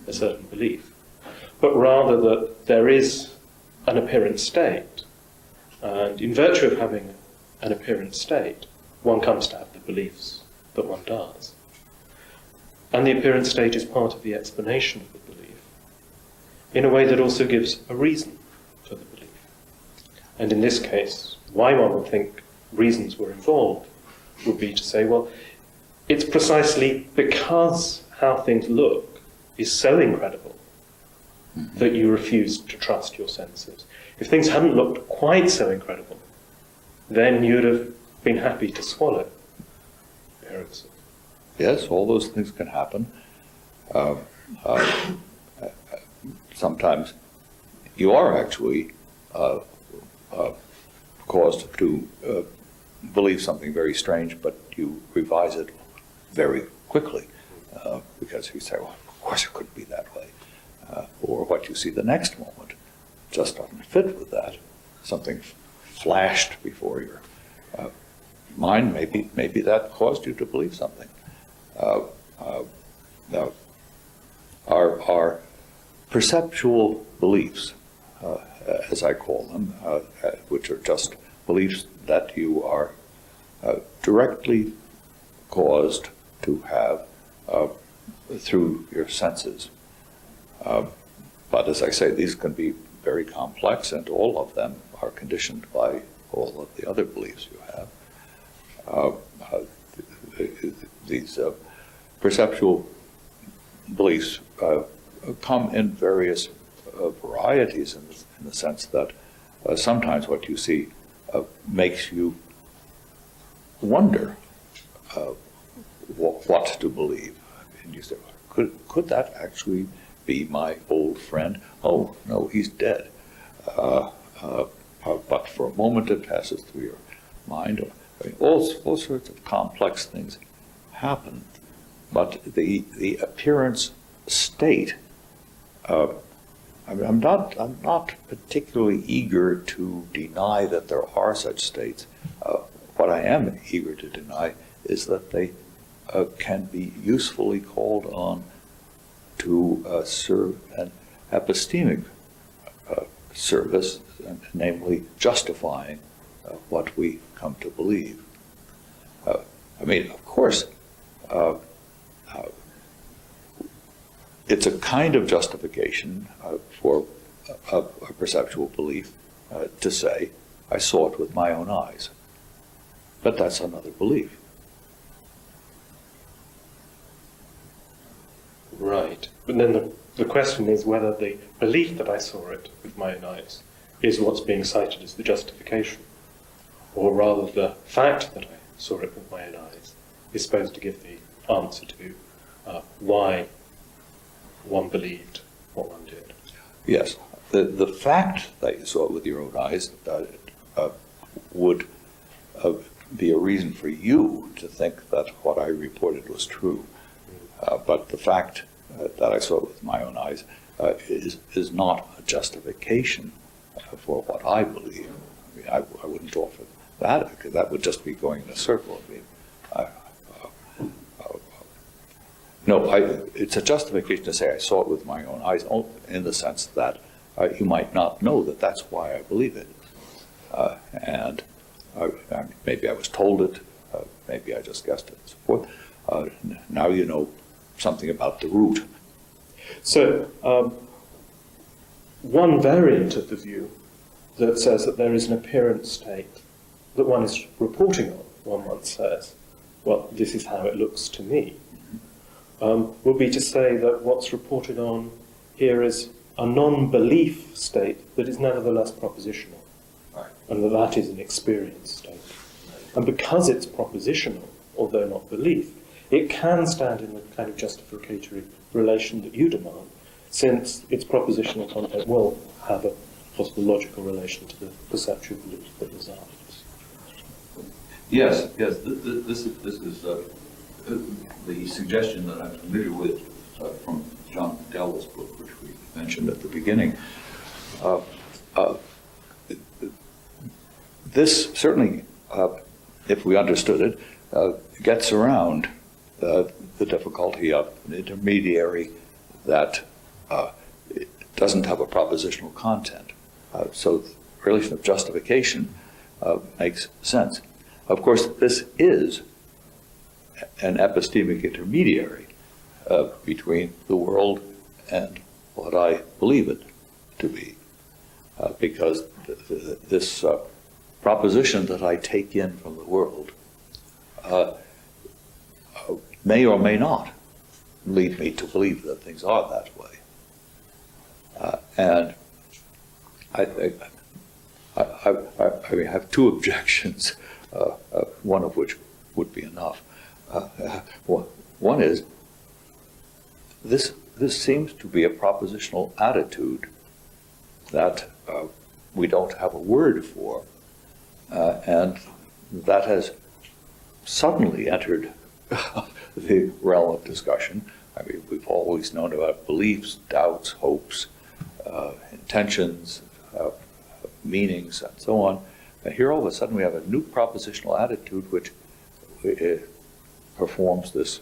a certain belief. But rather that there is an appearance state, and in virtue of having an appearance state, one comes to have the beliefs that one does. And the appearance state is part of the explanation of the belief, in a way that also gives a reason for the belief. And in this case, why one would think reasons were involved would be to say, well, it's precisely because how things look is so incredible that you refuse to trust your senses. If things hadn't looked quite so incredible, then you'd have been happy to swallow appearances. Yes, all those things can happen. Sometimes you are actually caused to believe something very strange, but you revise it very quickly because you say, well, of course it couldn't be that way. Or what you see the next moment just doesn't fit with that. Something flashed before your mind, maybe that caused you to believe something. Now, our perceptual beliefs, as I call them, which are just beliefs that you are directly caused to have through your senses. But as I say, these can be very complex, and all of them are conditioned by all of the other beliefs you have. These perceptual beliefs come in various varieties in the sense that sometimes what you see makes you wonder what to believe. And you say, could that actually be my old friend? Oh, no, he's dead. But for a moment it passes through your mind. All sorts of complex things happen. But the appearance state, I'm not particularly eager to deny that there are such states. What I am eager to deny is that they can be usefully called on to serve an epistemic service, namely justifying what we come to believe. Of course, it's a kind of justification for a perceptual belief to say, I saw it with my own eyes. But that's another belief. Right. But then the question is whether the belief that I saw it with my own eyes is what's being cited as the justification, or rather the fact that I saw it with my own eyes is supposed to give the answer to why one believed what one did. Yes. The fact that you saw it with your own eyes would be a reason for you to think that what I reported was true. But the fact that I saw it with my own eyes is not a justification for what I believe. I mean, I wouldn't offer that, because that would just be going in a circle. I mean, no, it's a justification to say I saw it with my own eyes, in the sense that you might not know that that's why I believe it. And maybe I was told it, maybe I just guessed it, and so forth. Now you know something about the root. So, one variant of the view that says that there is an appearance state that one is reporting on, one once says, well, this is how it looks to me, would be to say that what's reported on here is a non-belief state that is nevertheless propositional, Right. and that is an experience state. And because it's propositional, although not belief, it can stand in the kind of justificatory relation that you demand, since its propositional content will have a possible logical relation to the perceptual belief that resides. Yes. This is the suggestion that I'm familiar with from John Dell's book, which we mentioned at the beginning. This certainly, if we understood it, gets around the difficulty of an intermediary that doesn't have a propositional content. So the relation of justification makes sense. Of course, this is an epistemic intermediary between the world and what I believe it to be, because this proposition that I take in from the world may or may not lead me to believe that things are that way. And I think I have two objections, one of which would be enough. One is, this seems to be a propositional attitude that we don't have a word for, and that has suddenly entered the realm of discussion. I mean, we've always known about beliefs, doubts, hopes, intentions, meanings, and so on. And here all of a sudden we have a new propositional attitude which performs this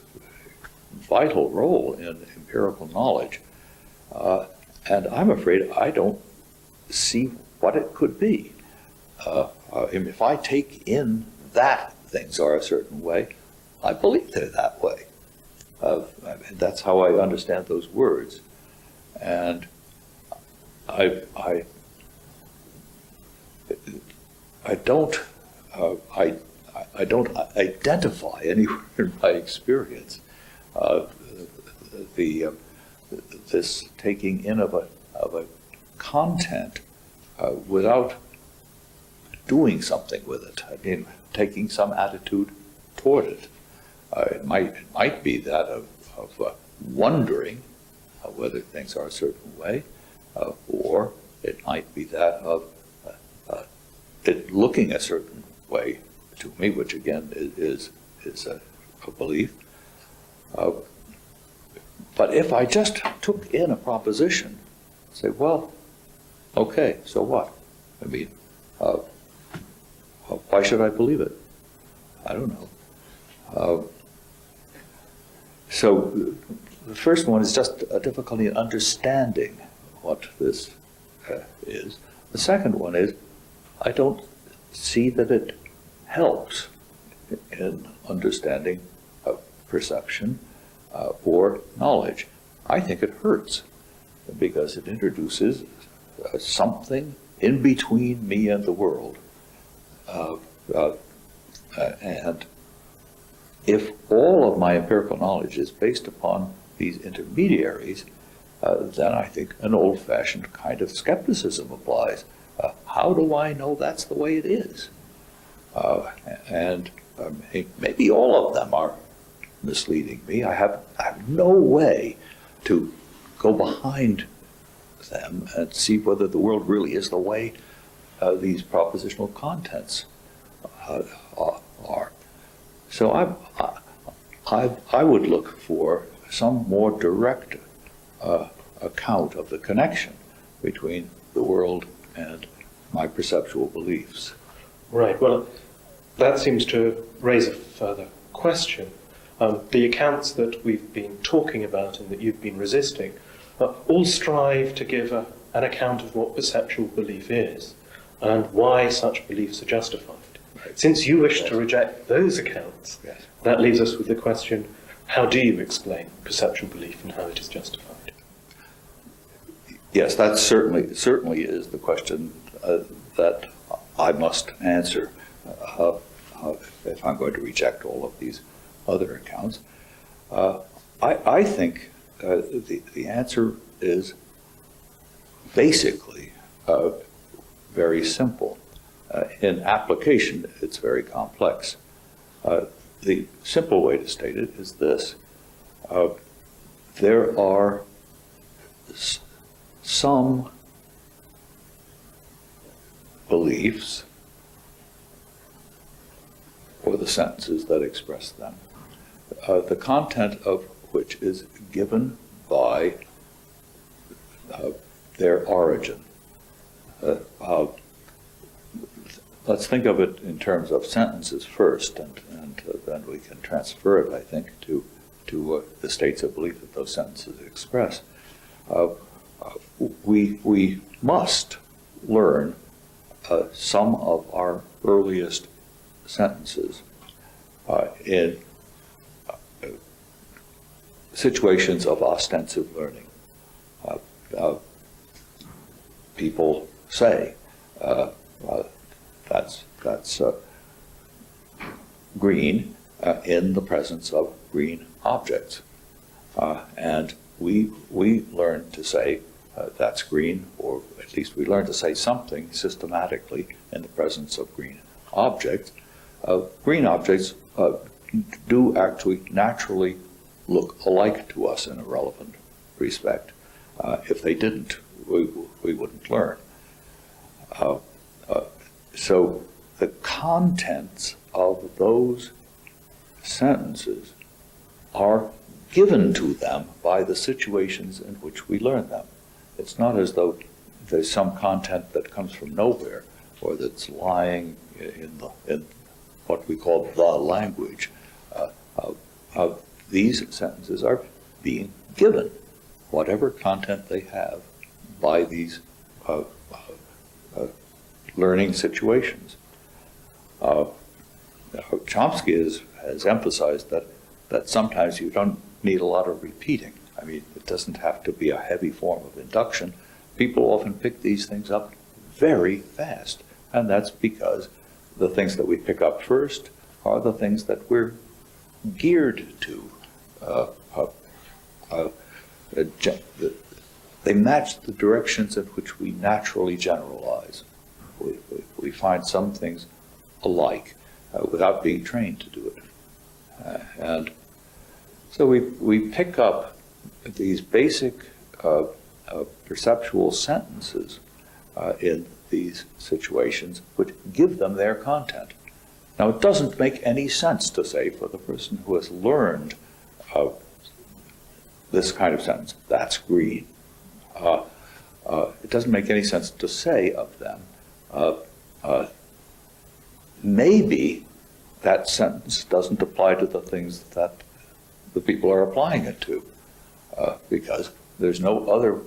vital role in empirical knowledge. And I'm afraid I don't see what it could be. If I take in that things are a certain way, I believe they're that way. That's how I understand those words. And I don't identify anywhere in my experience this taking in of a content without doing something with it. I mean, taking some attitude toward it. It might be that of wondering whether things are a certain way, or it might be that of it looking a certain way to me, which again is a belief. But if I just took in a proposition, say, well, okay, so what? I mean, why should I believe it? I don't know. So the first one is just a difficulty in understanding what this is. The second one is I don't see that it helps in understanding perception or knowledge. I think it hurts because it introduces something in between me and the world. And if all of my empirical knowledge is based upon these intermediaries, then I think an old-fashioned kind of skepticism applies. How do I know that's the way it is? And maybe all of them are misleading me. I have no way to go behind them and see whether the world really is the way these propositional contents are. So I would look for some more direct account of the connection between the world and my perceptual beliefs. Right. Well, that seems to raise a further question. The accounts that we've been talking about and that you've been resisting all strive to give an account of what perceptual belief is and why such beliefs are justified. Right. Since you wish to reject those accounts, Yes. that leaves us with the question, how do you explain perceptual belief and how it is justified? Yes, that certainly is the question that I must answer if I'm going to reject all of these other accounts. I think the answer is basically very simple. In application, it's very complex. The simple way to state it is this. There are some beliefs, or the sentences that express them, the content of which is given by their origin. Let's think of it in terms of sentences first, and then we can transfer it, I think, to the states of belief that those sentences express. We must learn some of our earliest sentences in situations of ostensive learning. People say that's green in the presence of green objects, and we learn to say that's green, or at least we learn to say something systematically in the presence of green objects. Green objects do actually naturally look alike to us in a relevant respect. If they didn't, we wouldn't learn. So the contents of those sentences are given to them by the situations in which we learn them. It's not as though there's some content that comes from nowhere or that's lying in what we call the language. These sentences are being given whatever content they have by these learning situations. Chomsky has emphasized that sometimes you don't need a lot of repeating. I mean, it doesn't have to be a heavy form of induction. People often pick these things up very fast, and that's because the things that we pick up first are the things that we're geared to. They match the directions in which we naturally generalize. We find some things alike without being trained to do it. And so we pick up these basic perceptual sentences in these situations which give them their content. Now, it doesn't make any sense to say for the person who has learned this kind of sentence, that's green. It doesn't make any sense to say of them, maybe that sentence doesn't apply to the things that the people are applying it to, because there's no other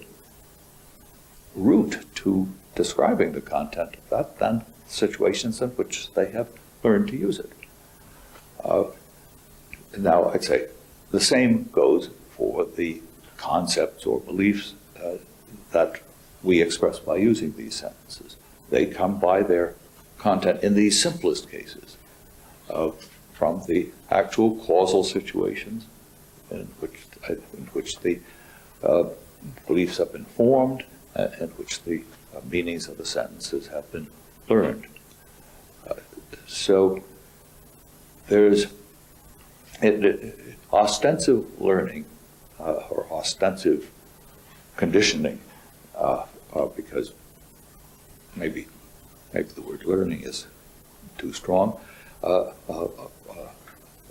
route to describing the content of that than situations in which they have learned to use it. Now, I'd say the same goes for the concepts or beliefs that we express by using these sentences. They come by their content in these simplest cases from the actual causal situations in which the beliefs have been formed, in which the meanings of the sentences have been learned. So there's ostensive learning or ostensive conditioning, because maybe the word learning is too strong,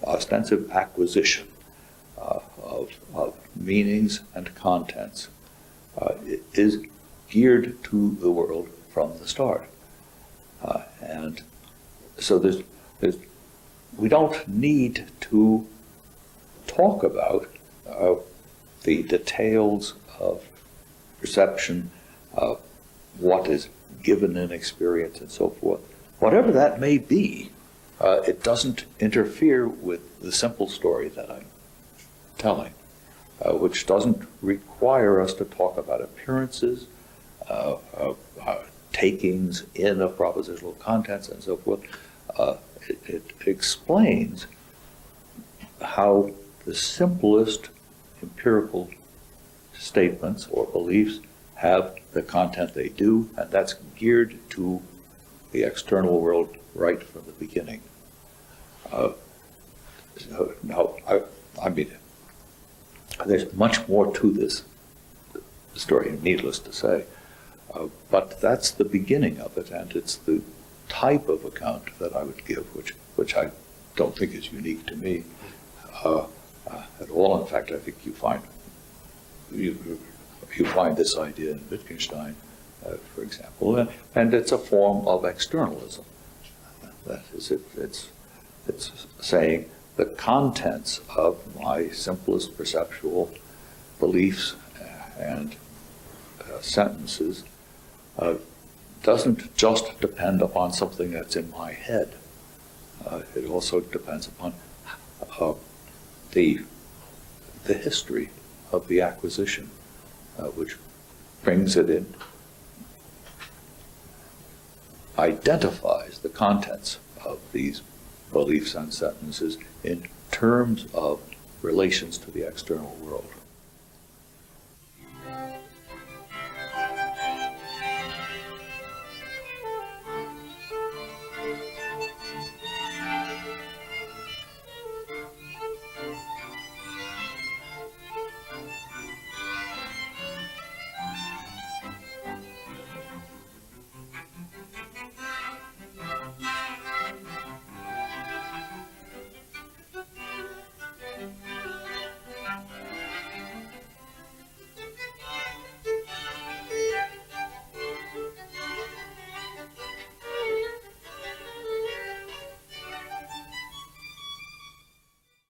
ostensive acquisition of meanings and contents is geared to the world from the start. And so we don't need to talk about the details of perception, of what is given in experience and so forth. Whatever that may be, it doesn't interfere with the simple story that I'm telling, which doesn't require us to talk about appearances, takings in of propositional contents and so forth. It explains how the simplest empirical statements or beliefs have the content they do, and that's geared to the external world right from the beginning. Now, I mean, there's much more to this story, needless to say, but that's the beginning of it, and it's the type of account that I would give, which I don't think is unique to me at all. In fact, I think you find this idea in Wittgenstein, for example, and it's a form of externalism. That is, it's saying the contents of my simplest perceptual beliefs and sentences doesn't just depend upon something that's in my head. It also depends upon the history of the acquisition, which brings it in, identifies the contents of these beliefs and sentences in terms of relations to the external world.